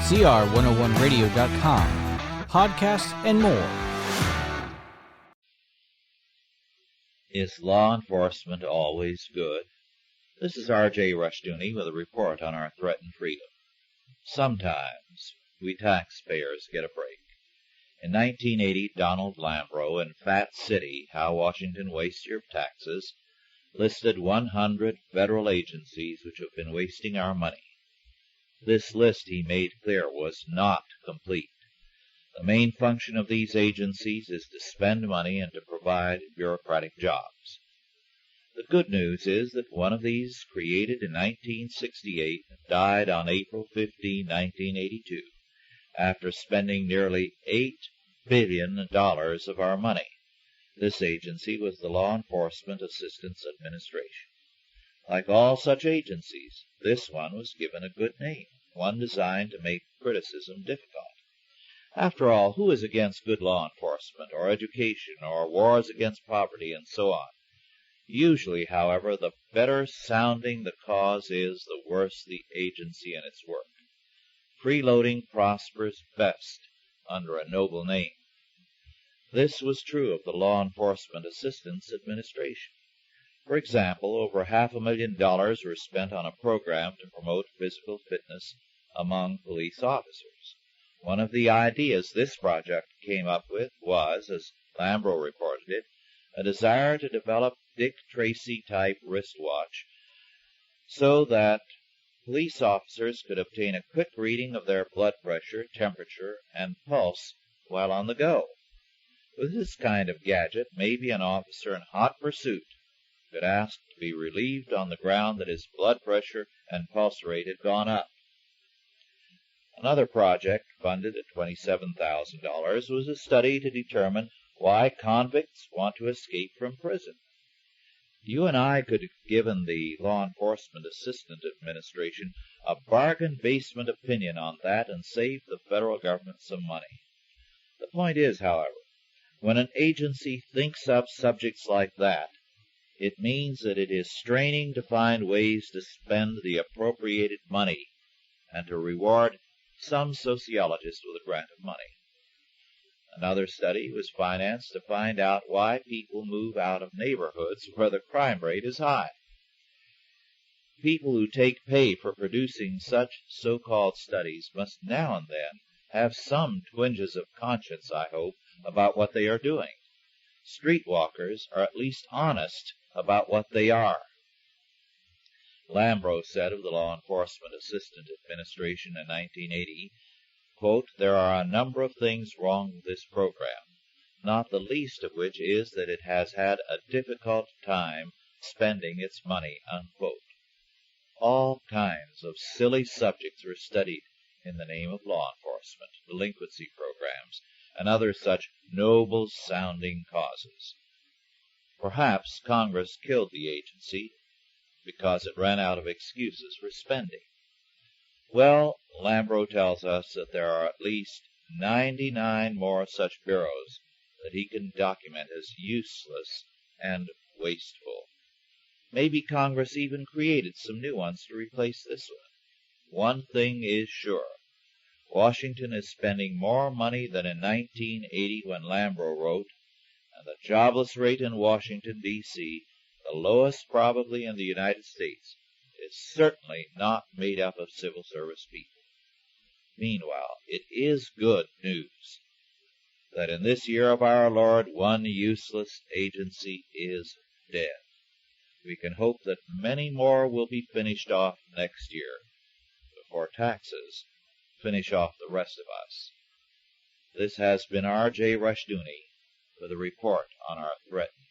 CR101radio.com, podcasts, and more. Is law enforcement always good? This is R.J. Rushdoony with a report on our threatened freedom. Sometimes we taxpayers get a break. In 1980, Donald Lambro in Fat City, How Washington Wastes Your Taxes, listed 100 federal agencies which have been wasting our money. This list, he made clear, was not complete. The main function of these agencies is to spend money and to provide bureaucratic jobs. The good news is that one of these, created in 1968, died on April 15, 1982, after spending nearly $8 billion of our money. This agency was the Law Enforcement Assistance Administration. Like all such agencies, this one was given a good name, one designed to make criticism difficult. After all, who is against good law enforcement, or education, or wars against poverty, and so on? Usually, however, the better sounding the cause is, the worse the agency and its work. Freeloading prospers best under a noble name. This was true of the Law Enforcement Assistance Administration. For example, over $500,000 were spent on a program to promote physical fitness among police officers. One of the ideas this project came up with was, as Lambro reported it, a desire to develop Dick Tracy-type wristwatch so that police officers could obtain a quick reading of their blood pressure, temperature, and pulse while on the go. With this kind of gadget, maybe an officer in hot pursuit could ask to be relieved on the ground that his blood pressure and pulse rate had gone up. Another project, funded at $27,000, was a study to determine why convicts want to escape from prison. You and I could have given the Law Enforcement Assistance Administration a bargain basement opinion on that and saved the federal government some money. The point is, however, when an agency thinks up subjects like that, it means that it is straining to find ways to spend the appropriated money and to reward some sociologist with a grant of money. Another study was financed to find out why people move out of neighborhoods where the crime rate is high. People who take pay for producing such so-called studies must now and then have some twinges of conscience, I hope, about what they are doing. Streetwalkers are at least honest about what they are. Lambro said of the Law Enforcement Assistance Administration in 1980, quote, "There are a number of things wrong with this program, not the least of which is that it has had a difficult time spending its money," unquote. All kinds of silly subjects were studied in the name of law enforcement, delinquency programs, and other such noble-sounding causes. Perhaps Congress killed the agency because it ran out of excuses for spending. Well, Lambro tells us that there are at least 99 more such bureaus that he can document as useless and wasteful. Maybe Congress even created some new ones to replace this one. One thing is sure. Washington is spending more money than in 1980 when Lambro wrote, and the jobless rate in Washington, D.C., the lowest probably in the United States, is certainly not made up of civil service people. Meanwhile, it is good news that in this year of our Lord, one useless agency is dead. We can hope that many more will be finished off next year, before taxes finish off the rest of us. This has been R.J. Rushdoony with a report on our threatened